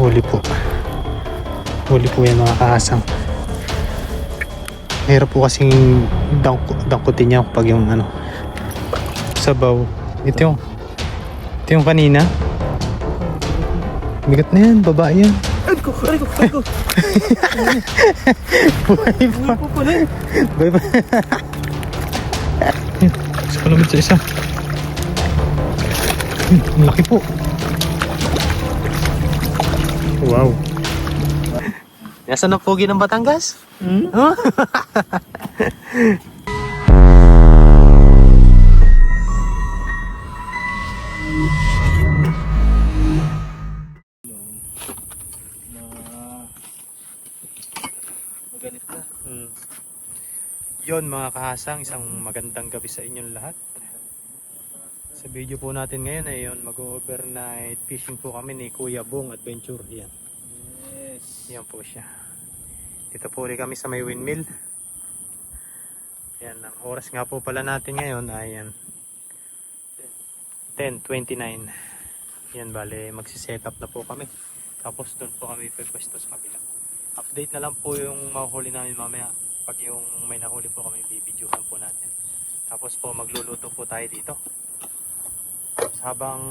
Huli po. Huli po yan mga kaasang. Mahirap po kasing dangkutin niya kapag yung ano, sabaw. Ito yung kanina. Bigat na yan, babae yan. Ay ko. Buhay pa. Buhay pa. Isa pa naman sa isa. Ang laki po. Wow. Nasaan ang pogi ng Batangas? Huh? Maganit na. Yon mga kahasang, isang magandang gabi sa inyong lahat. Sa video po natin ngayon ay mag-overnight fishing po kami ni Kuya Bong Adventure. Yan. Yes. Yan po siya. Dito po ulit kami sa may windmill. Yan, ang oras nga po pala natin ngayon ay 10:29. Yan, bale magsiset up na po kami. Tapos doon po kami pagpwesto sa kabila. Update na lang po yung mahuli namin mamaya. Pag yung may nahuli po kami, bibidyohan po natin. Tapos po magluluto po tayo dito. Tapos habang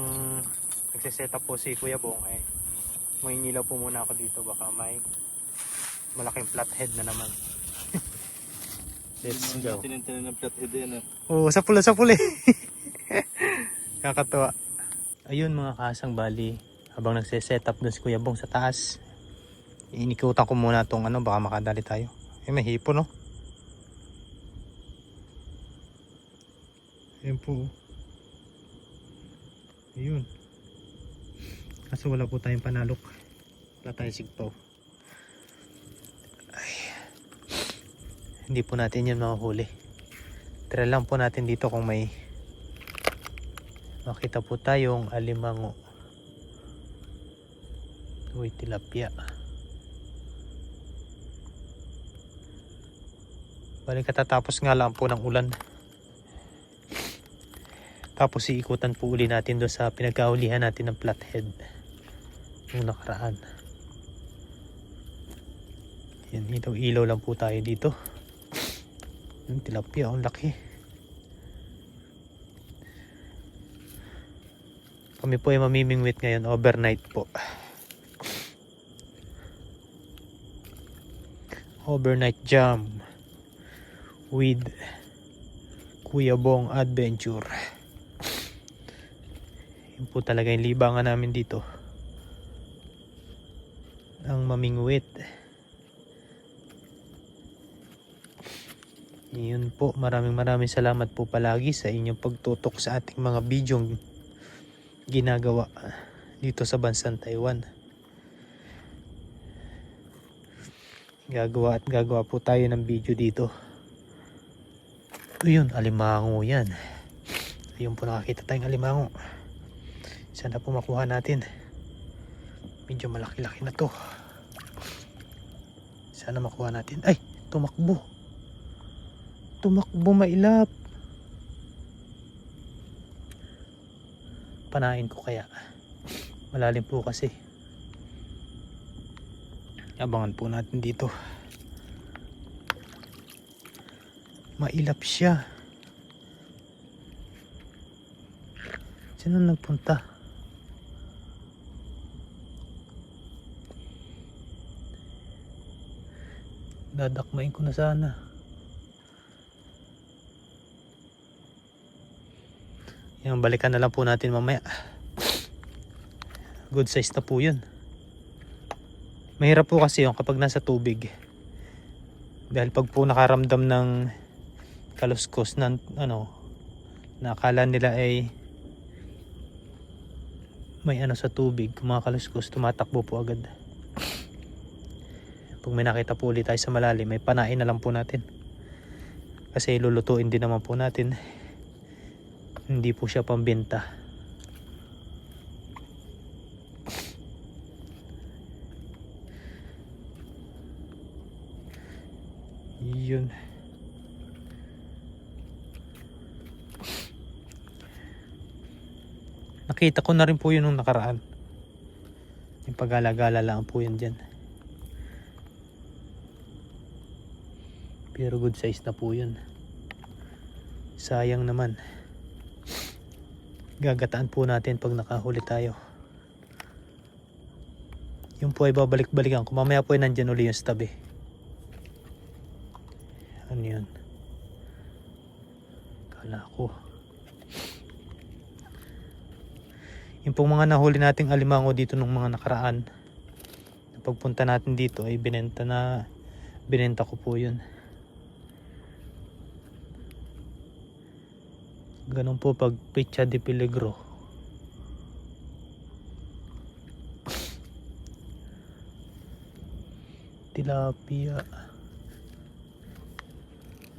nagsiset up po si Kuya Bong, ay mangingilaw po muna ako dito. Baka may malaking flathead na naman. Let's go. Tinan ng flathead yan. Oo, sa pula. Kakatuwa. Ayun mga kasang, bali habang nagsiset up dun si Kuya Bong sa taas, inikutan ko muna tong baka makadali tayo. May hipo, no? Ayun po. Ayun. Kaso wala po tayong panalok. Wala tayong sigpaw. Ay. Hindi po natin yan makahuli. Try lang po natin dito kung may makita po tayong alimango. Uy, tilapia. Balik katatapos nga lang po ng ulan. Tapos iikutan po uli natin doon sa pinagkahulihan natin ng flathead yung nakaraan. Yan, ilaw lang po tayo dito. Yung tilapia, ang laki. Kami po ay mamimingwit ngayon, overnight po. Overnight jam with Kuya Bong Adventure. Yun po talaga yung libangan namin dito, ang mamingwit. Yun po, maraming salamat po palagi sa inyong pagtutok sa ating mga bidyong ginagawa dito sa bansang Taiwan. Gagawa po tayo ng video dito. Yun, alimango yan. Ayun po, nakakita tayong alimango. Sana po makuha natin. Medyo malaki-laki na to. Sana makuha natin. Ay, tumakbo. Tumakbo, mailap. Panain ko kaya. Malalim po kasi. Abangan po natin dito. Mailap siya. Sino nagpunta? Dadakmain ko na sana. Yan, balikan na lang po natin mamaya. Good size na po yun. Mahirap po kasi yung kapag nasa tubig. Dahil pag po nakaramdam ng kaluskos na nakala nila ay may sa tubig, mga kaluskos, tumatakbo po agad. Pag may nakita po ulit tayo sa malalim, may panain na lang po natin. Kasi lulutuin din naman po natin. Hindi po siya pambenta. Yun. Nakita ko na rin po yun nung nakaraan. Yung pag-alagala lang po yan dyan. Pero good size na po yun. Sayang naman. Gagataan po natin pag nakahuli tayo. Yung po ay babalik-balikan ko. Mamaya po ay nandyan uli yung tabi. Ano yun? Kala ko. Yung pong mga nahuli nating alimango dito nung mga nakaraan. Pagpunta natin dito ay binenta ko po yun. Ganun po pag Pecha de Peligro. Tilapia.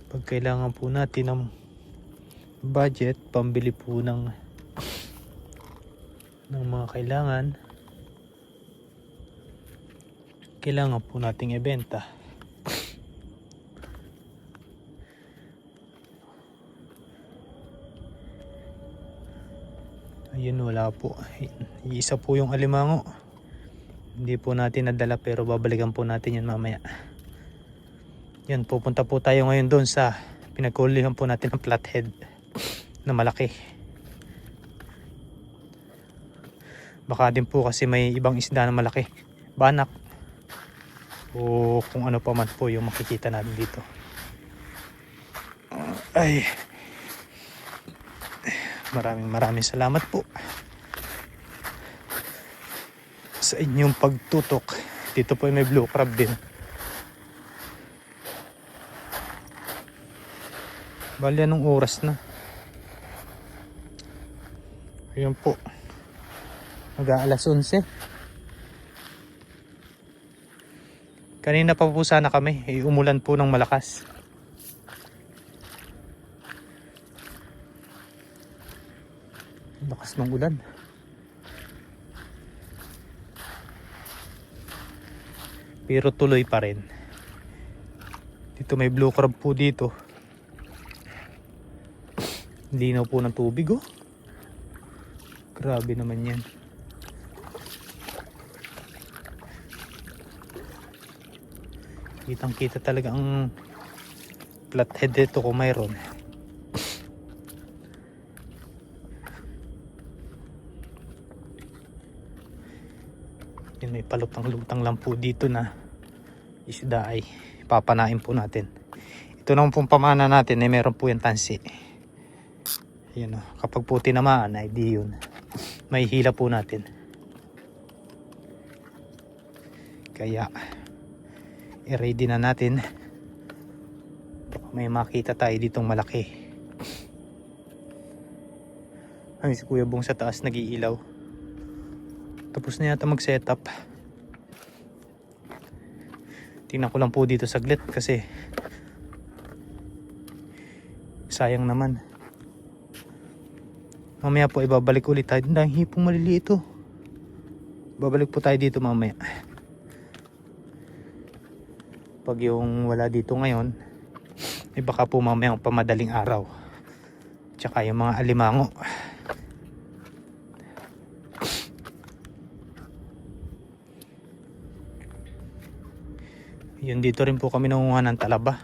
Pag kailangan po natin ng budget, pambili po ng mga kailangan po nating ibenta. Ayun, wala po. Isa po yung alimango. Hindi po natin nadala pero babalikan po natin yan mamaya. Yan, pupunta po tayo ngayon doon sa pinagkulihan po natin ng flathead na malaki. Baka din po kasi may ibang isda na malaki. Banak. O kung ano pa man po yung makikita natin dito. Ay. Maraming salamat po sa inyong pagtutok. Dito po ay may blue crab din. Bali anong oras na? Ayun po. Mag-aalas 11. Kanina pa po sana kami. Umulan po ng malakas. Lakas ng ulan. Pero tuloy pa rin. Dito may blue crab po dito. Linaw po ng tubig oh. Grabe naman yan. Kitang kita talaga ang flathead dito kung mayroon. May palutang-lutang lang po dito na isda ay papanain po natin. Ito naman pong pamana natin ay meron po yung tansi. Yun, kapag po tinamaan ay di yun. May hila po natin. Kaya i-ready na natin. May makita tayo ditong malaki. Ay, si Kuya Bong sa taas nag-iilaw. Tapos na yata mag-setup. Tingnan ko lang po dito saglit kasi sayang naman. Mamaya po ibabalik ulit tayo. Ang hipong maliliit oh. Babalik po tayo dito mamaya. Pag yung wala dito ngayon, baka po mamaya pamadaling araw. Tsaka yung mga alimango. Yun, dito rin po kami nangunguha ng talaba.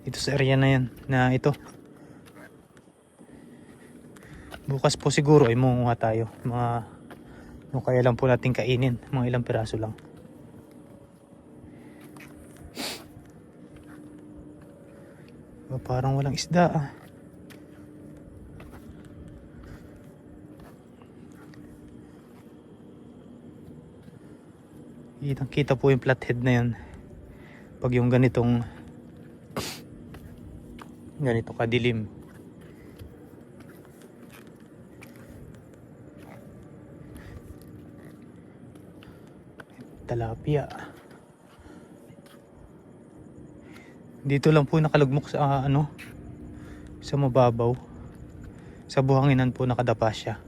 Ito sa area na yan, na ito. Bukas po siguro ay mangunguha tayo. Kaya lang po natin kainin. Mga ilang piraso lang. Parang walang isda ah. Kita po yung flathead na yun. Pag yung ganito kadilim. Tilapia. Dito lang po nakalugmok sa sa mababaw. Sa buhanginan po nakadapa siya.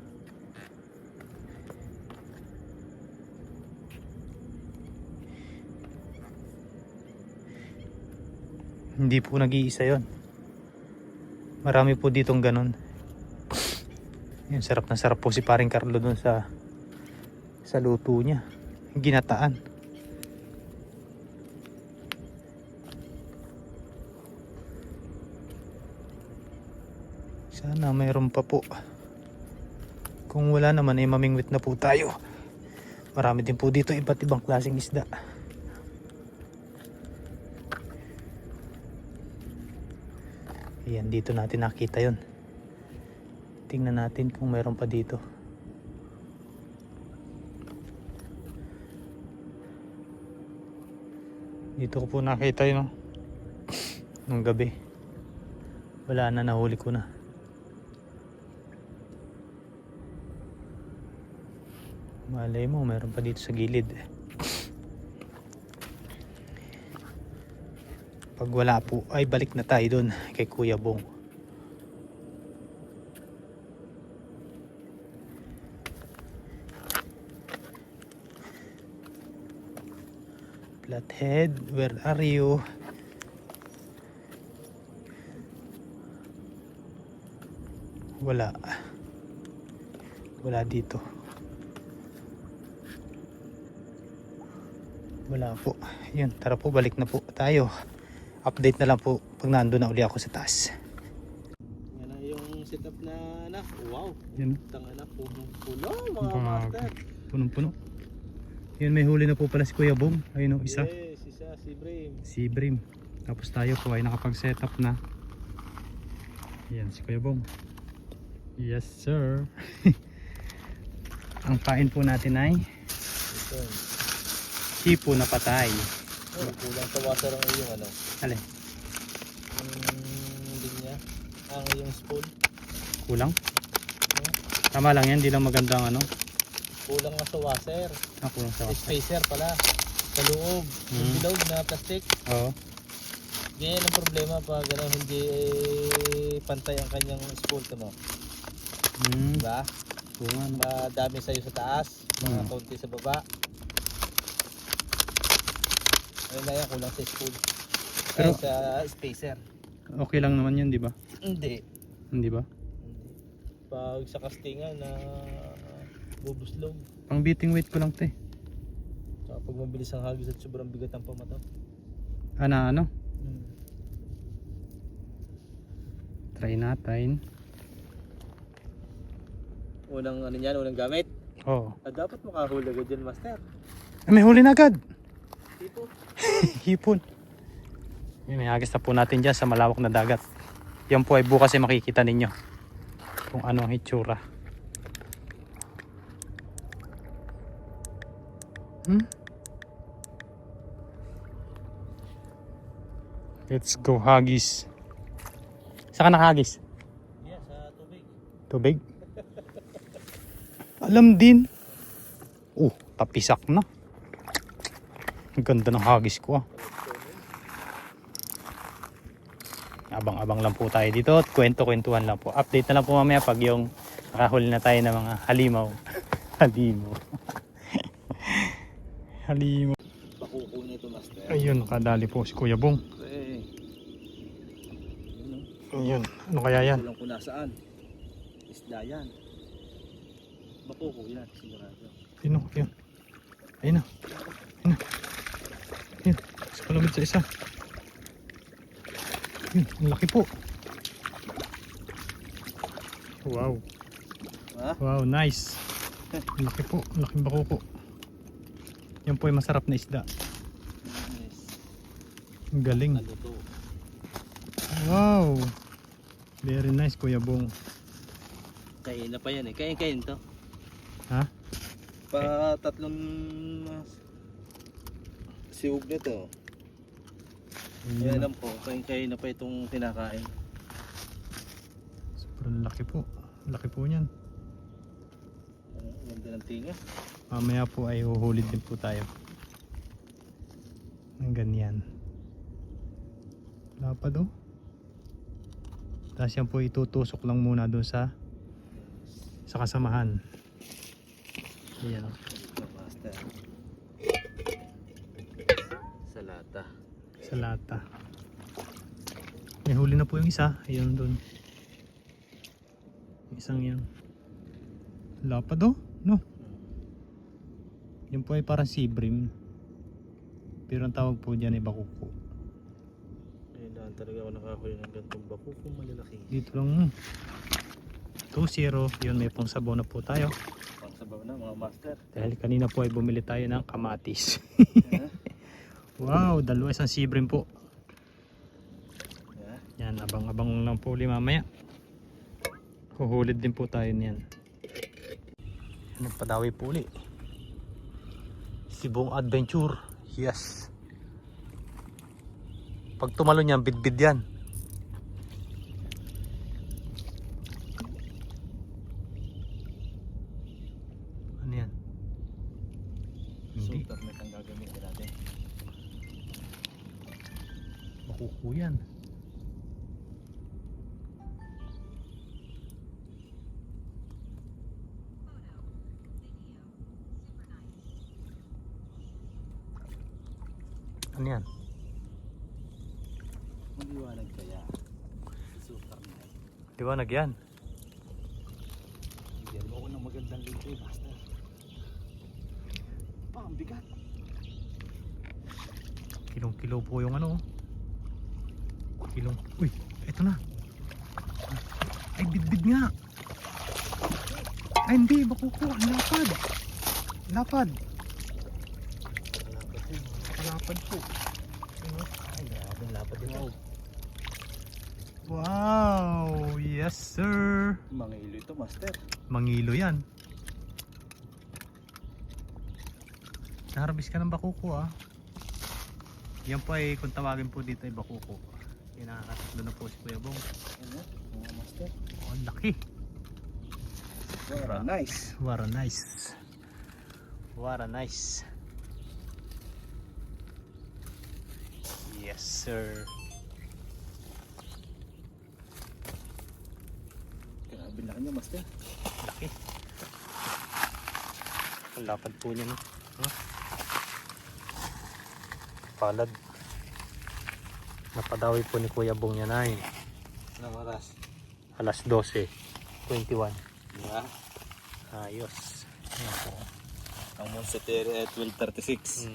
Hindi po nag-iisa yon. Marami po ditong ganun. Yan, sarap na sarap po si paring Carlo dun sa luto niya. ginataan. Sana mayroon pa po. Kung wala naman ay mamingwit na po tayo. Marami din po dito iba't ibang klaseng isda. Ayan, dito natin nakita yon. Tingnan natin kung mayroon pa dito. Dito ko po nakita yun, no? Nung gabi. Wala na, nahuli ko na. Malay mo, mayroon pa dito sa gilid. Pag wala po, ay balik na tayo doon kay Kuya Bong. Flathead, where are you? Wala. Wala dito. Wala po. Yun, tara po, balik na po tayo. Update na lang po pag nandun na uli ako sa taas. Yan na yung setup na anak. Wow. Yan. Tanga na, puno mga master. Punong-puno. Yun, may huli na po pala si Kuya Bong. Ayun o, isa. Yes, isa, si Brim. Si Brim. Tapos tayo po ay nakapag-setup na. Yan, si Kuya Bong. Yes, sir. Ang kain po natin ay Ito. hipo na patay. Oh, kulang sa water ang iyong ano. Alin? Yung linya. Ang iyong spoon. Kulang? Tama lang yan, di lang magandang ano. Kulang nga sa washer. Kulang sa Spacer pala. Sa loob. Yung bilog na plastic. Oo. Ganyan ang problema pag ano, hindi pantay ang kanyang spool. Ano? Diba? Oo nga, no. Madami sa'yo sa taas. Mga kaunti sa baba. Ayun na yan, kulang sa spool. Pero- Sa spacer. Okay lang naman yun, di ba? Hindi. Hindi ba? Pag sa castingan na bubuslog. Pang beating weight ko lang te. Saka pag mabilis ang hagis at sobrang bigat ang pamato. Ano? Try natin. Unang ano yan, unang gamit. Oo. Dapat makahuli agad dyan, master. May huli na agad. Dito. Hipon. May hagis na po natin dyan sa malawak na dagat. Yan po ay bukas ay makikita ninyo kung ano ang hitsura. Let's go hagis. Saan ka nakahagis? Yes, sa tubig. Tubig? Alam din. Tapisak na. Ang ganda ng hagis ko ah. Abang-abang lang po tayo dito at kwento-kwentuhan lang po. Update na lang po mamaya pag yung nakahuli na tayo ng mga halimaw. Halimaw. Halimaw. Pakuko na ito, master. Ayun, nakadali po si Kuya Bong. Eh. Ayun, ano kaya yan? Walang kung nasaan. Isda yan. Pakuko yan, sigurado. Ayun, ayun. Ayun na. Ayun na. Ayun, sa palamid sa isa. Ayun, ang laki po. Wow. Ha? Wow, nice. Ang laki po, ang laking bakuko. Yan po ay masarap na isda. Yes. Ang galing. Ano to? Wow. Very nice, Kuya Bong. Kain na pa yan eh. Kain to. Ha? Pa tatlong siwog nito. Kaya alam ko, kain na pa itong kinakain. Sobrang laki po. Laki po niyan. Ganda ng tinga. Mamaya po ay huhulid din po tayo. Ng ganyan. Lapad oh. Tapos yan po itutusok lang muna doon sa kasamahan. Ayan oh. Ito, master. Sa lata. Sa lata. May huli na po yung isa. Ayun doon. Isang yan. Lapad oh. No. Yun po ay parang sea bream. Pero ang tawag po dyan ay bakuko. Ngayon lang talaga ako nakahuli ng gantong bako kung malalaki. Dito lang 2-0. Yun, may pang sabaw na po tayo. Pang sabaw na mga master. Dahil kanina po ay bumili tayo ng kamatis. Yeah. Wow, dalawa isang sea bream po. Yeah. Yan, abang-abang lang po ulit mamaya. Huhulid din po tayo niyan. Nagpadawi po ulit. Sibong adventure. Yes. Pag tumalo niyan, bidbid yan. Ano yan? Hindi. Super net ang gagamitin natin. Makuku yan. Ano yan? Maliwanag kaya. Super net. Liwanag yan. Bigyan mo ako ng magandang lingkod, master. Ang bigat. Kilong-kilo po yung ano. Kilong. Uy, eto na. Ay, bidbid nga. Ay, hindi. Bakuko. Ang lapad. Lapad. Lapad po. Ano? Ay, grabe ang lapad ito. Wow. Yes, sir. Mga ilo ito, master. Mangilo yan. Naharbis ka ng bakuko ah. Yan po ay kung tawagin po dito ay bakuko. Nakakatatlo na po si Kuya Bong. Ano? Mga master. Oh, ang laki. Wow, nice. What a nice. What a nice. Yes, sir. Grabe laki niya, master. Laki. Ang lapad po niya, no? Huh? Palad. Napadawi po ni Kuya Bong yan ay Anong oras? alas 12:21. Yeah. Ayos. Yan po. Ang Monseteri ay 12:36.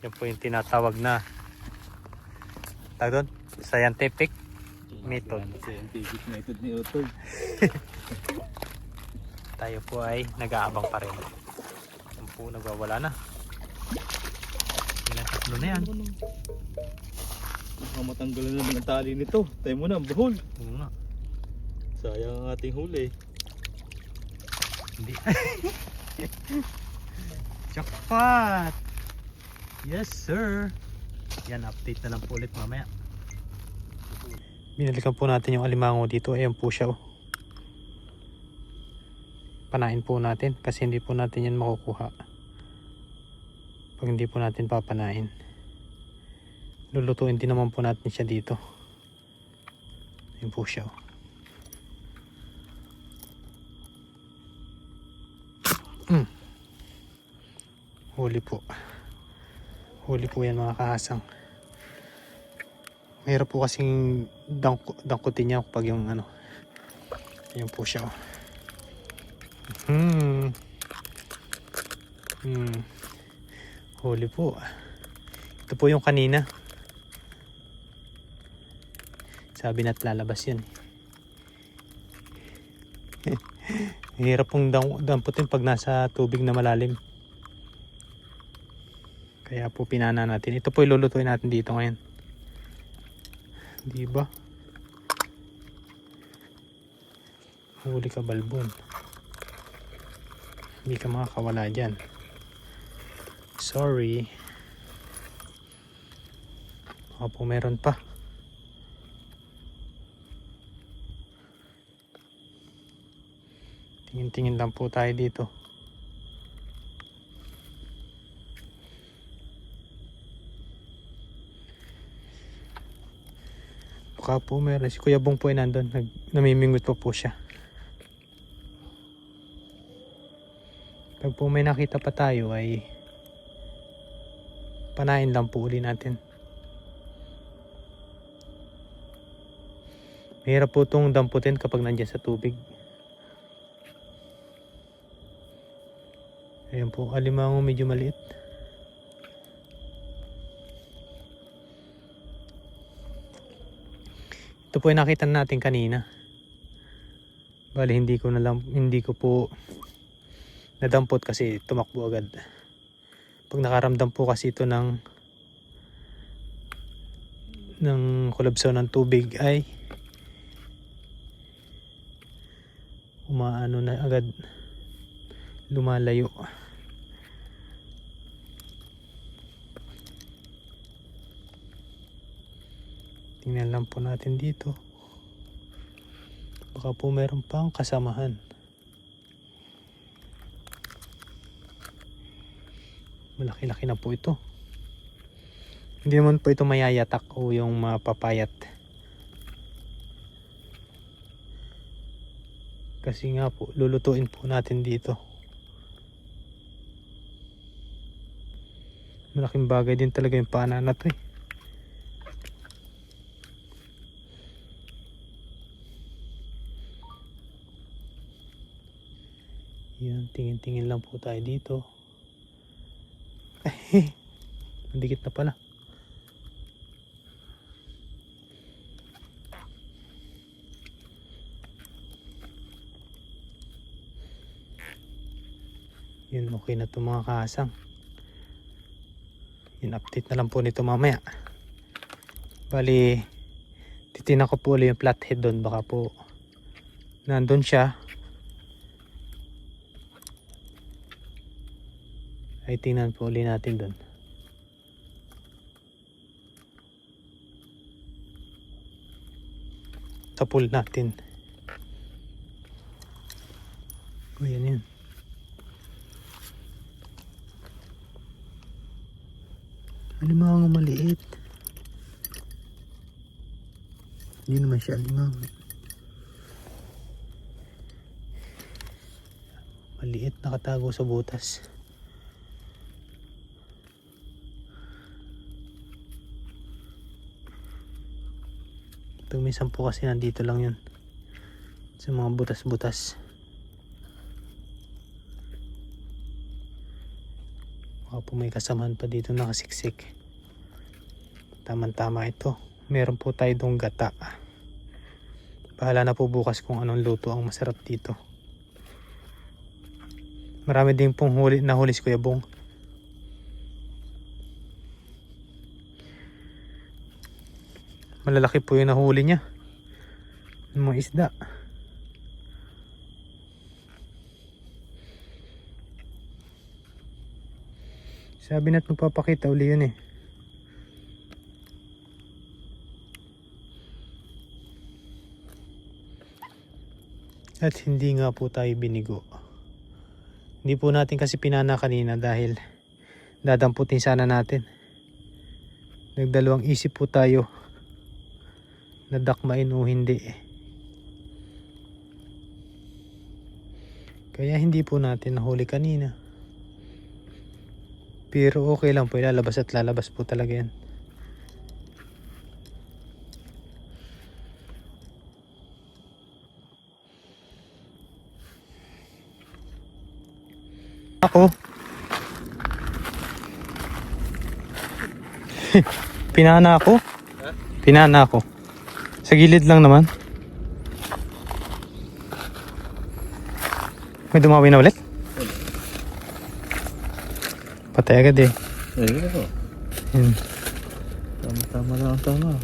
Yan po yung tinatawag na tawag doon? Scientific method. Scientific method ni Utol. Tayo po ay nag-aabang pa rin. Yan po nagwawala na. Ilang tatlo na yan. Baka matanggalan na ng tali nito. Tayo muna, ang buhol. Oo nga. Sayang ang ating huli. Hindi. Jackpot! Yes sir! Yan, update na lang po ulit mamaya. Binalikan po natin yung alimango dito. Ayan po siya oh. Panain po natin kasi hindi po natin yan makukuha pag hindi po natin papanain. Lulutuin din naman po natin siya dito. Ayan po siya oh. Huli po. Huli po yan mga kahasang. Mahirap po kasing dangkutin niya pag yung ano. Ayan po siya. Huli po. Ito po yung kanina. Sabi na't lalabas yun. Mahirap pong damputin pag nasa tubig na malalim. Kaya po pinana natin. Ito po ilulutuin natin dito ngayon. Di ba? Huli ka balbon. Hindi ka makakawala dyan. Sorry. Baka po meron pa. Tingin-tingin lang po tayo dito. Baka po meron. Si Kuya Bong po ay nandun. Namimingot po siya. Pag po may nakita pa tayo ay panain lang po uli natin. Mahirap po itong damputin kapag nandiyan sa tubig. Ayan po, alimango medyo maliit. Ito po yung nakita natin kanina. Bali hindi ko po nadampot kasi tumakbo agad. Pag nakaramdam po kasi ito ng kulabsaw ng tubig ay umaano na agad, lumalayo. Tingnan lang po natin dito, baka po meron pang kasamahan. Malaki-laki na po ito. Hindi naman po ito mayayatak o yung mapapayat. Kasi nga po, lulutuin po natin dito. Malaking bagay din talaga yung pana na to eh. Yan, tingin-tingin lang po tayo dito. Mandikit na pala. Yun, okay na ito mga kahasang. Yun, update na lang po nito mamaya. Bali, titignan ko po ulit yung flathead doon. Baka po nandun siya. Ay tingnan po ulit natin doon. Sa pool natin. O yan yun. Alimango maliit. Hindi naman siya alimango. Maliit, nakatago sa butas. Pag minsan po kasi nandito lang yun sa mga butas-butas. Baka po may kasamahan pa dito nakasiksik. Tama-tama ito. Meron po tayo dong gata. Bahala na po bukas kung anong luto ang masarap dito. Marami din pong nahuli si Kuya Bong. Malalaki po yung nahuli niya. Yung mga isda. Sabi na't magpapakita uli yun eh. At hindi nga po tayo binigo. Hindi po natin kasi pinana kanina dahil dadamputin sana natin. Nagdalawang isip po tayo. Nadakmain o hindi. Kaya hindi po natin nahuli kanina. Pero okay lang po, lalabas at lalabas po talaga yan. Ako pinana ako. Pinana ako. Sa gilid lang naman. May dumawi na ulit? Patay agad eh. Ayun ako. Yun. Tama na ang tama.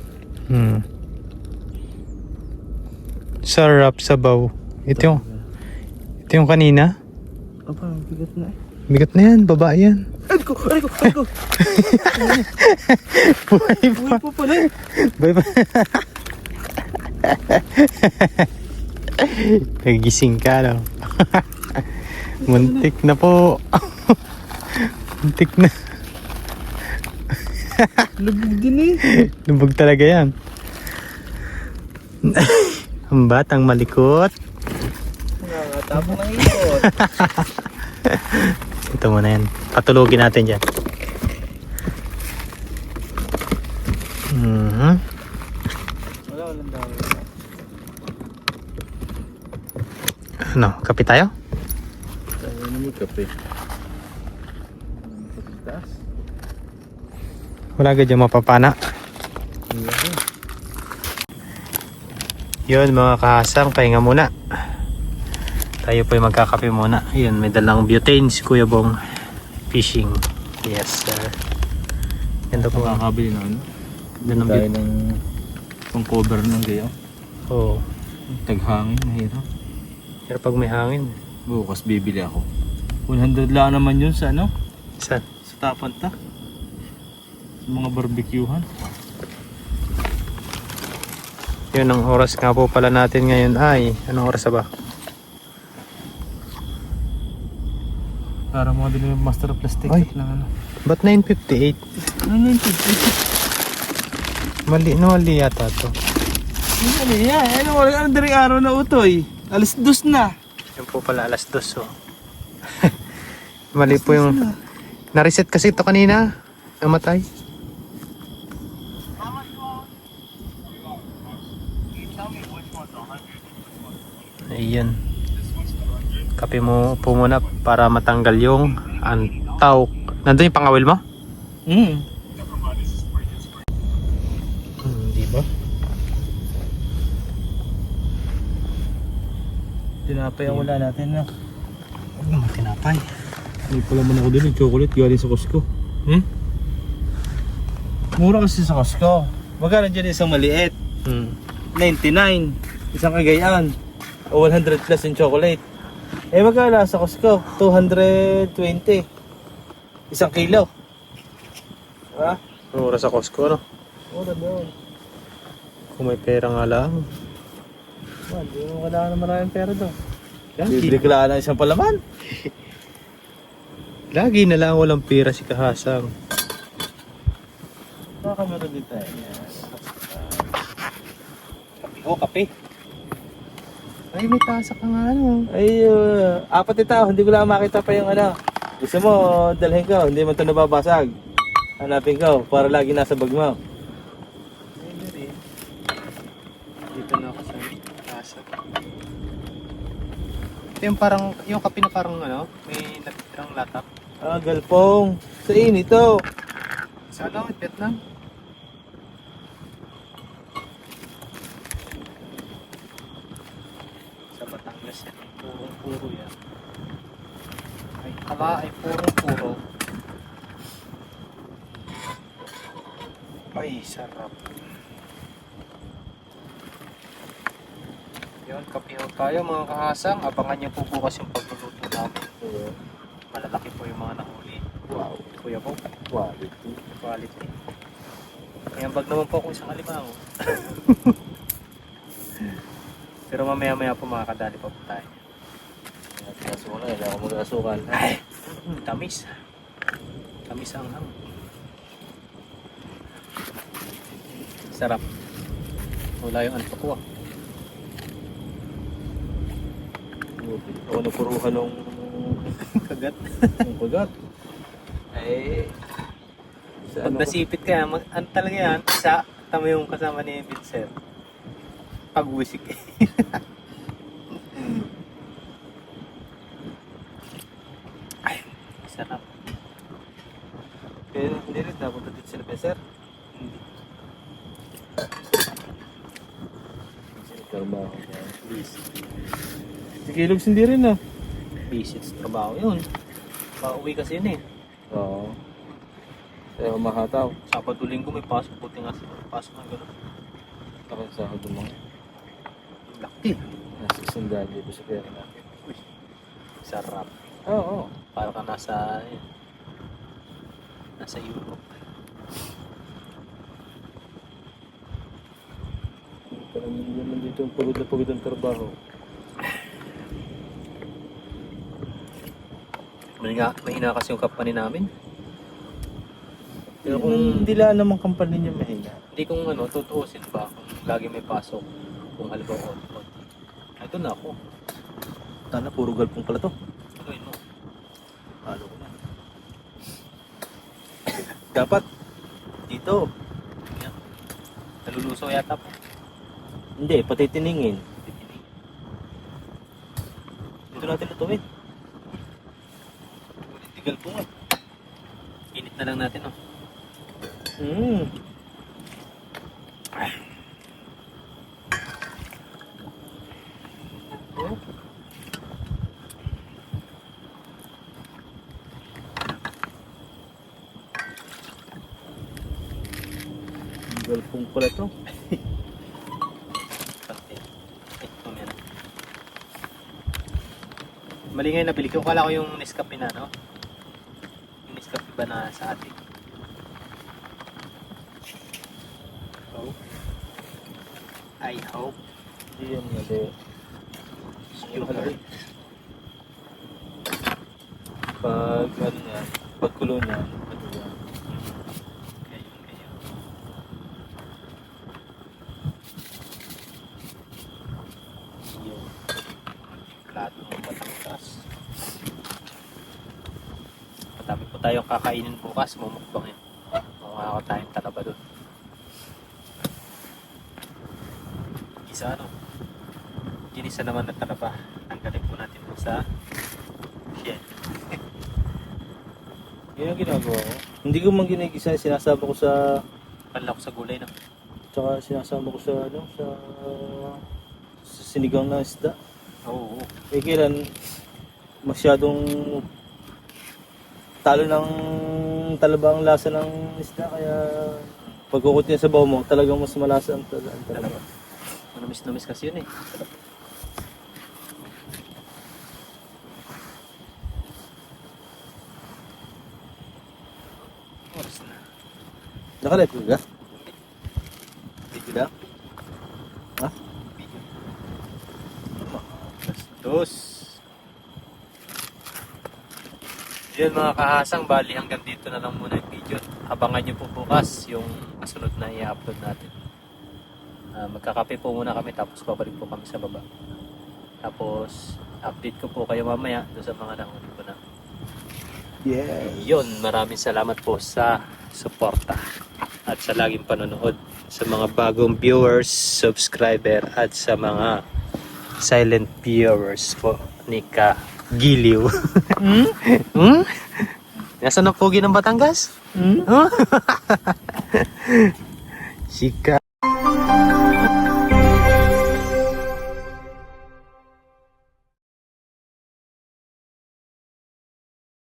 Sarap sabaw. Ito yung kanina. Aba, bigat na eh. Bigat na yan, babae yan. Ay ko! Buhay pa. Uy po pala. Buhay pa. Nagising ka, no? Muntik na po. Muntik na. Lubog din eh. Lubog talaga yan. Ang batang malikot. Nakakatapong ng ikot. Ito muna yan. Patulogin natin dyan. Walang daw. Ano, kape tayo? Tayo na may kape. Wala ka dyan mapapana. Yun mga kahasang, pahinga muna. Tayo po ay magkakape muna. Yun, may dalang butane si Kuya Bong. Fishing. Yes sir. Ganda po. Makakabili na ano? Ganda ng Tayo butane. ng pang cover ng gayo. Oo. Taghangin, mahirap. Pero pag may hangin. Bukas bibili ako. 100 lang naman yun sa ano? Saan? Sa Tapanta. Sa mga barbecuehan. Yun ang oras nga po pala natin ngayon ay anong oras na ba? Para mo din yung master plastic Ay. na ano. Ba't 9:58? Ano yun? Mali yata to. Ano yan? Ano daring araw na utoy? Alas 2 na. Yun po pala alas 2 oh. Mali po yung na-reset kasi ito kanina. Namatay. Ayan. Kape mo po muna para matanggal yung antaw. Nandun yung pangawil mo? Di ba? Tinapay ang wala natin na. Ano tinapay? May pala man ako din yung chocolate galing sa Costco. Mura kasi sa Costco. Magkano dyan isang maliit? 99. Isang kagayaan. O 100 plus yung chocolate. Eh magkano sa Costco? 220. Isang kilo. Ha? Mura sa Costco, no? Mura doon. Kung may pera nga lang. Hindi mo kailangan na maraming pera doon. Bibili ka lang ng isang palaman. Lagi na lang walang pera si Kahasang. Baka meron din tayo. Kape. Ay, may tasa ka nga ano. Ay, apat ito. Hindi ko lang makita pa yung ano. Gusto mo, dalhin ko. Hindi man ito nababasag. Hanapin ko para lagi nasa bag mo. Dito na ako sa tasa. Ito yung parang, yung kape na parang ano, may nagtirang latap. Ah, galpong. Sa inito. Sa ano, Vietnam? Sa Batangas yan. Purong-puro yan. Ay, ay purong-puro. Ay, sarap. Yun, kape ho tayo mga kahasang. Abangan niyo po bukas yung pagluluto namin. Malalaki po yung mga nahuli. Wow. Kuya po, Quality. quality. May ambag naman po akong isang alimango. Pero mamaya-maya po makakadali pa po tayo. Asukal. Kailangan ko mag-asukal. Ay, tamis. Tamis ang hang. Sarap. Wala yung antok ko ah. Ako napuruhan ng Kagat. ng kagat. Eh, sa Pag ano nasipit ka, ano talaga yan, isa, tama yung kasama ni Vincent. Pag-wisik eh. Ay, sarap. Pero hindi rin dapat dito sila peser. Trabaho. Si Kilogs hindi rin ah. Busy sa trabaho yun. Pauwi kasi yun eh. Oo. Kaya mahataw. Sabado linggo may pasok. Buti nga sa pasok na gano'n. Ako sa ako mo. Laki. Nasa sandali dito sa pera natin. Uy, sarap. Oo. Para ka nasa, yun, nasa Europe. Parang hindi naman dito ang pagod na pagod ang trabaho. Mahina kasi yung company namin. Pero kung hindi lang naman company niya mahina. Hindi kung ano, tutuusin ba kung lagi may pasok. Kung halimbawa on. Ito na ako. Tana, puro galpong pala to. Ano yun mo? Ano ko na. Dapat dito. Yan. Nalulusaw yata po. Hindi, pati tiningin. Dito natin lutuin. Tigal po nga. Init na lang natin oh. Mm. Galpong pala to. Mamaya na. Mali ngayon nabili ko. Kala ko yung Nescafe na, no? Yung Nescafe ba na sa atin? Oh. I hope. Hindi yan mali. Yung Pag ano yan, pag kulo niyan, ano yan. Kaya. Yung plato ng Batangas. Matami po tayong kakainin bukas. Mumukbang yun. Mga tayong talaba doon. Isa ano? Ginisa naman na talaba. Tanggalin po natin po sa shell. Yan ang ginagawa ko. Hindi ko man ginigisa, sinasama ko sa, Panlak sa gulay na. tsaka sinasama ko sa, ano, sa sinigang na isda. Oo. Eh kailan, masyadong talo ng talaba ang lasa ng isda, kaya pagkukot niya sa baw mo, talagang mas malasa ang talaba. Manamis-namis kasi yun eh. Oras na. Nakalip ko ka? Video na? Ha? Video. Bastos. Yun mga kahasang, bali hanggang dito na lang muna yung video. Abangan nyo po bukas yung kasunod na i-upload natin. Magkakape po muna kami tapos babalik po kami sa baba. Tapos update ko po kayo mamaya doon sa mga nahuli ko na. Yeah. Yun, maraming salamat po sa suporta at sa laging panonood, sa mga bagong viewers, subscriber at sa mga silent viewers po ni Ka Giliw. Hmm? Nasaan ang pogi ng Batangas? Hmm? Huh? Sika.